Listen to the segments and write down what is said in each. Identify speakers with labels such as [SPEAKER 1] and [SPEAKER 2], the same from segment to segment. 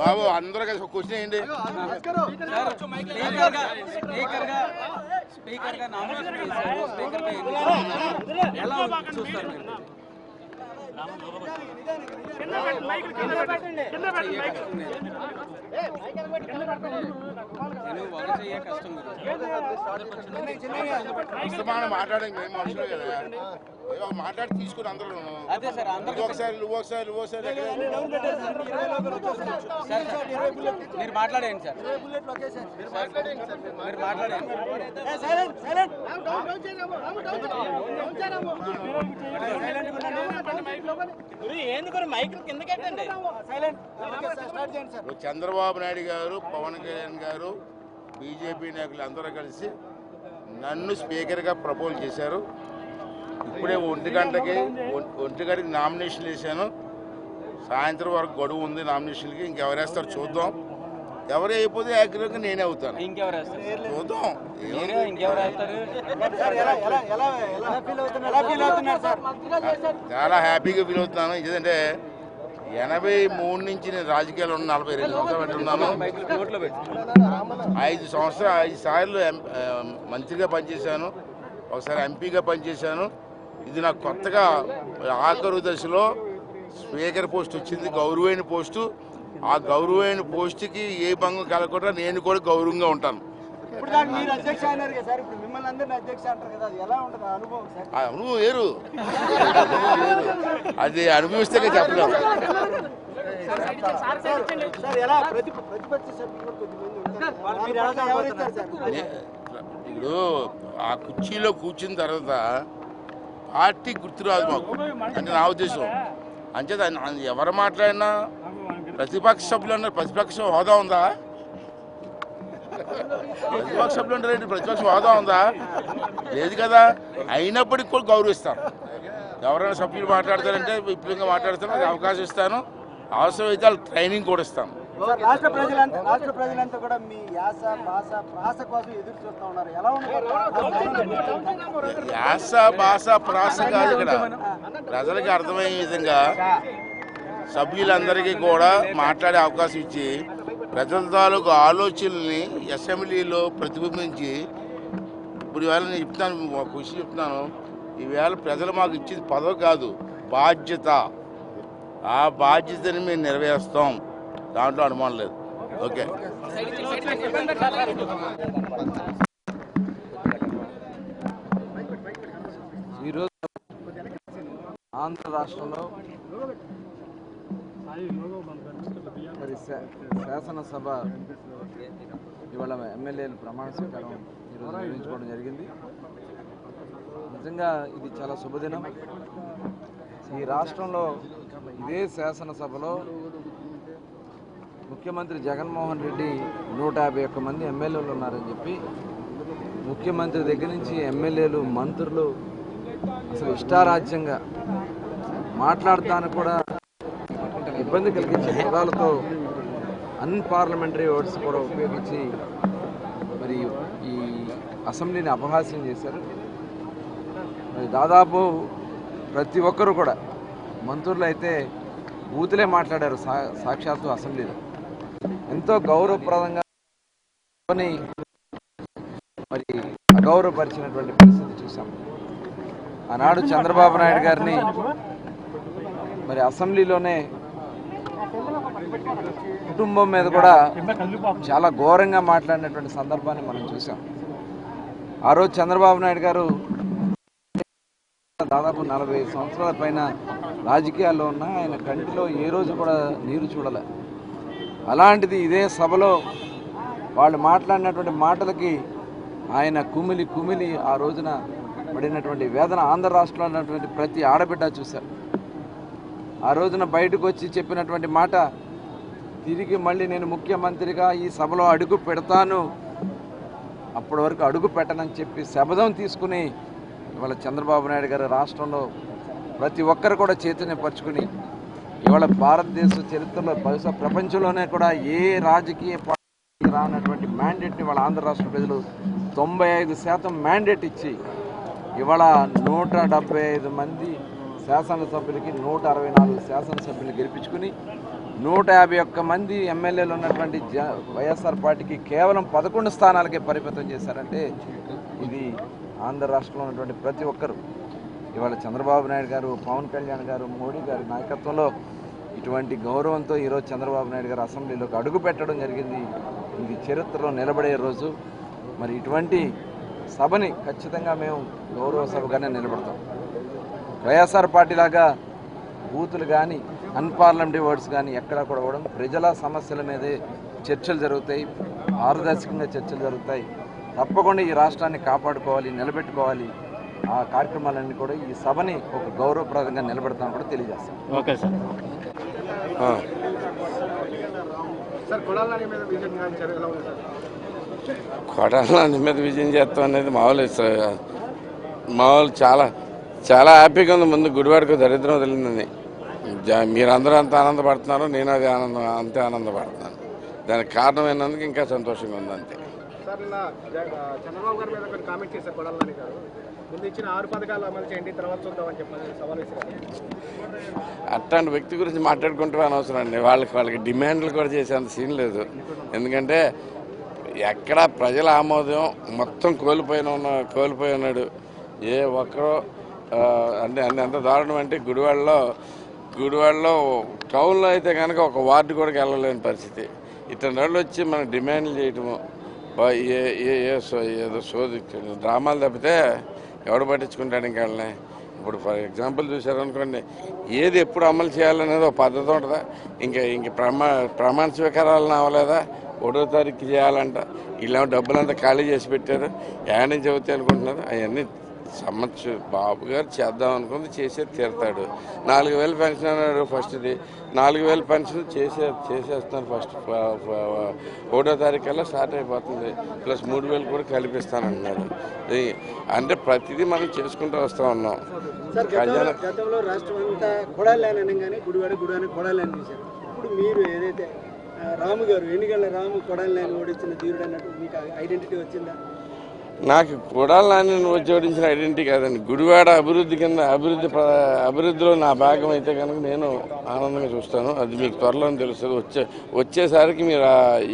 [SPEAKER 1] బాబు అందరూ కలిసి ఒక క్వశ్చన్ ఏంటి? మాట్లాడడానికి మేము మనుషులు కదా, మాట్లాడి తీసుకుని అందరూ ఒకసారి నువ్వు ఒకసారి నువ్వు ఒకసారి
[SPEAKER 2] మీరు మాట్లాడండి సార్, మీరు మాట్లాడండి.
[SPEAKER 1] చంద్రబాబు నాయుడు గారు, పవన్ కళ్యాణ్ గారు, బీజేపీ నాయకులు అందరూ కలిసి నన్ను స్పీకర్గా ప్రపోజ్ చేశారు. ఇప్పుడే ఒంటి గంటకి నామినేషన్ వేసాను. సాయంత్రం వరకు గడువు ఉంది నామినేషన్కి. ఇంకెవరేస్తారు చూద్దాం. ఎవరు అయిపోతే యాక్టివ్గా నేనే అవుతాను. చూద్దాం. చాలా హ్యాపీగా ఫీల్ అవుతున్నాను. ఎందుకంటే 83 నుంచి నేను రాజకీయాలు ఉన్న 42 సంవత్సరాలు పెట్టున్నాను. 5 సార్లు మంత్రిగా పనిచేశాను, ఒకసారి ఎంపీగా పనిచేశాను. ఇది నాకు కొత్తగా ఆఖరు దశలో స్పీకర్ పోస్ట్ వచ్చింది, గౌరవమైన పోస్టు. ఆ గౌరవమైన పోస్టుకి ఏ భంగం కలగకుండా నేను కూడా గౌరవంగా ఉంటాను. అనుభవం వేరు, అది అనుభవిస్తే చెప్పలేము. ఇప్పుడు ఆ కుర్చీలో కూర్చున్న తర్వాత పార్టీ గుర్తురాదు మాకు, అంటే నా ఉద్దేశం. అంచేత ఎవరు మాట్లాడినా ప్రతిపక్ష సభ్యులు అన్నారు. ప్రతిపక్ష హోదా ఉందా? ప్రతిపక్ష సభ్యులు అంటే ప్రతిపక్ష హోదా ఉందా? లేదు కదా. అయినప్పటికీ కూడా గౌరవిస్తాను. ఎవరైనా సభ్యులు మాట్లాడతారంటే విపులంగా మాట్లాడతాను, అది అవకాశం ఇస్తాను. అవసరమైతే వాళ్ళకి ట్రైనింగ్ కూడా ఇస్తాను.
[SPEAKER 3] రాష్ట్ర ప్రజలంతా కూడా మీ యాస ప్రాస కోసం ఎదురు చూస్తూ ఉన్నారు. ఎలా ఉన్నారు?
[SPEAKER 1] యాస భాష ప్రాస కాదు, ఇక్కడ ప్రజలకి అర్థమయ్యే విధంగా సభ్యులందరికీ కూడా మాట్లాడే అవకాశం ఇచ్చి ప్రజల తాలూకు ఆలోచనల్ని అసెంబ్లీలో ప్రతిబింబించి, ఇప్పుడు ఈవేళ నేను చెప్తాను, ఒక విషయం చెప్తున్నాను. ఈవేళ ప్రజలు మాకు ఇచ్చేది పదవి కాదు, బాధ్యత. ఆ బాధ్యతని మేము నెరవేరుస్తాం, దాంట్లో అనుమానం లేదు. ఓకే.
[SPEAKER 2] ఈరోజు ఆంధ్ర రాష్ట్రంలో మరి శాసనసభ ఇవాళ ఎమ్మెల్యేలు ప్రమాణ స్వీకారం ఈరోజు నిర్వహించుకోవడం జరిగింది. నిజంగా ఇది చాలా శుభదినం. ఈ రాష్ట్రంలో ఇదే శాసనసభలో ముఖ్యమంత్రి జగన్మోహన్ రెడ్డి 151 మంది ఎమ్మెల్యేలు ఉన్నారని చెప్పి ముఖ్యమంత్రి దగ్గర నుంచి ఎమ్మెల్యేలు, మంత్రులు అసలు ఇష్టారాజ్యంగా మాట్లాడటానికి కూడా ఇబ్బంది కలిగించే పదాలతో అన్పార్లమెంటరీ వర్డ్స్ కూడా ఉపయోగించి మరి ఈ అసెంబ్లీని అపహాస్యం చేశారు. మరి దాదాపు ప్రతి ఒక్కరు కూడా, మంత్రులు అయితే బూతులే మాట్లాడారు సాక్షాత్తు అసెంబ్లీలో. ఎంతో గౌరవప్రదంగా మరి అగౌరవపరిచినటువంటి పరిస్థితి చూసాం. ఆనాడు చంద్రబాబు నాయుడు గారిని మరి అసెంబ్లీలోనే కుటుంబం మీద కూడా చాలా ఘోరంగా మాట్లాడినటువంటి సందర్భాన్ని మనం చూసాం. ఆ రోజు చంద్రబాబు నాయుడు గారు దాదాపు 40 సంవత్సరాల పైన రాజకీయాల్లో ఉన్న ఆయన కంటిలో ఏ రోజు కూడా నీరు చూడలే. అలాంటిది ఇదే సభలో వాళ్ళు మాట్లాడినటువంటి మాటలకి ఆయన కుమిలి ఆ రోజున పడినటువంటి వేదన ఆంధ్ర రాష్ట్రంలో ఉన్నటువంటి ప్రతి ఆడబిడ్డ చూశారు. ఆ రోజున బయటకు వచ్చి చెప్పినటువంటి మాట, తిరిగి మళ్ళీ నేను ముఖ్యమంత్రిగా ఈ సభలో అడుగు పెడతాను, అప్పటి వరకు అడుగు పెట్టనని చెప్పి శపథం తీసుకుని ఇవాళ చంద్రబాబు నాయుడు గారు రాష్ట్రంలో ప్రతి ఒక్కరు కూడా చైతన్యపరుచుకుని ఇవాళ భారతదేశ చరిత్రలో బహుశా ప్రపంచంలోనే కూడా ఏ రాజకీయ పార్టీకి రానటువంటి మ్యాండేట్ని వాళ్ళ ఆంధ్ర రాష్ట్ర ప్రజలు 95% మ్యాండేట్ ఇచ్చి ఇవాళ 175 మంది శాసనసభ్యులకి 164 శాసనసభ్యులు గెలిపించుకుని 151 మంది ఎమ్మెల్యేలు ఉన్నటువంటి వైఎస్ఆర్ పార్టీకి కేవలం 11 స్థానాలకే పరిమితం చేశారంటే ఇది ఆంధ్ర రాష్ట్రంలో ఉన్నటువంటి ప్రతి ఒక్కరు ఇవాళ చంద్రబాబు నాయుడు గారు, పవన్ కళ్యాణ్ గారు, మోడీ గారి నాయకత్వంలో ఇటువంటి గౌరవంతో ఈరోజు చంద్రబాబు నాయుడు గారు అసెంబ్లీలోకి అడుగు పెట్టడం జరిగింది. ఇది చరిత్రలో నిలబడే రోజు. మరి ఇటువంటి సభని ఖచ్చితంగా మేము గౌరవ సభగానే నిలబడతాం. వైఎస్ఆర్ పార్టీ లాగా బూతులు కానీ అన్పార్లమెంటరీ వర్డ్స్ కానీ ఎక్కడా కూడా కూడా ప్రజల సమస్యల మీదే చర్చలు జరుగుతాయి, పారదర్శకంగా చర్చలు జరుగుతాయి. తప్పకుండా ఈ రాష్ట్రాన్ని కాపాడుకోవాలి, నిలబెట్టుకోవాలి. ఆ కార్యక్రమాలన్నీ కూడా ఈ సభని ఒక గౌరవప్రదంగా నిలబెడతామని కూడా తెలియజేస్తాం.
[SPEAKER 4] Okay sir.
[SPEAKER 5] కొడాలి మీద విజయం చేస్తాం అనేది మామూలు చాలా చాలా హ్యాపీగా ఉంది. ముందు గుడివాడకు దరిద్రం వదిలిందని మీరందరూ అంత ఆనందపడుతున్నారు, నేను అది అంతే ఆనందపడుతున్నాను. దానికి కారణం అయినందుకు ఇంకా సంతోషంగా ఉంది అంతే.
[SPEAKER 3] చంద్రబాబు గారి మీద కొన్ని కామెంట్ చేశారు కొడాలని గారు. ముందు ఇచ్చిన 6 పథకాలు అమలు చేయండి, తర్వాత చూద్దామని చెప్పి సవాల్ వేశారు.
[SPEAKER 5] అట్లాంటి వ్యక్తి గురించి మాట్లాడుకుంటూ అనవసరం అండి. వాళ్ళకి డిమాండ్లు కూడా చేసేంత సీన్ లేదు. ఎందుకంటే ఎక్కడ ప్రజల ఆమోదం మొత్తం కోల్పోయి ఉన్నాడు. ఏ ఒక్కరో అంటే ఎంత దారుణం అంటే గుడివాడలో టౌన్లో అయితే కనుక ఒక వార్డు కూడా వెళ్ళలేని పరిస్థితి. ఇతని వాళ్ళు వచ్చి మనం డిమాండ్లు చేయటము ఏదో సోది డ్రామాలు తప్పితే ఎవడు పట్టించుకుంటాడు ఇంకా వాళ్ళని. ఇప్పుడు ఫర్ ఎగ్జాంపుల్ చూసారనుకోండి, ఏది ఎప్పుడు అమలు చేయాలనేది ఒక పద్ధతి ఉంటుందా? ఇంక ప్రమాణ స్వీకారాలను అవ్వలేదా? 1వ తారీఖు చేయాలంట. ఇలా డబ్బులంతా ఖాళీ చేసి పెట్టారు. ఏమని చెబుతాయి అనుకుంటున్నారు? అవన్నీ సంవత్సరం బాబు గారు చేద్దాం అనుకుంది, చేసే తీరుతాడు. 4000 పెన్షన్ అన్నాడు ఫస్ట్ది. 4000 పెన్షన్ చేసేస్తున్నారు ఫస్ట్ 1వ తారీఖు కల్లా స్టార్ట్ అయిపోతుంది. ప్లస్ 3000 కూడా కలిపిస్తానంటున్నారు. అంటే ప్రతిదీ మనం చేసుకుంటూ వస్తూ ఉన్నాం.
[SPEAKER 3] గతంలో రాష్ట్రం అంతా కొడాలని కానీ గుడివాడ కొడాలని చూశారు. ఇప్పుడు మీరు ఏదైతే రాము గారు ఎన్నికల రాము కొడాలని ఓడించిన తీరుడు అన్నట్టు మీకు ఐడెంటిటీ వచ్చిందా?
[SPEAKER 5] నాకు కొడాలని జోడించిన ఐడెంటిటీ కాదండి. గుడివాడ అభివృద్ధిలో నా భాగం అయితే కనుక నేను ఆనందంగా చూస్తాను. అది మీకు త్వరలో తెలుస్తుంది. వచ్చేసరికి మీరు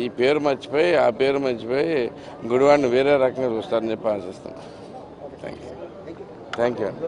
[SPEAKER 5] ఈ పేరు మర్చిపోయి ఆ పేరు మర్చిపోయి గుడివాడిని వేరే రకంగా చూస్తారని చెప్పి ఆశిస్తాను. Thank you.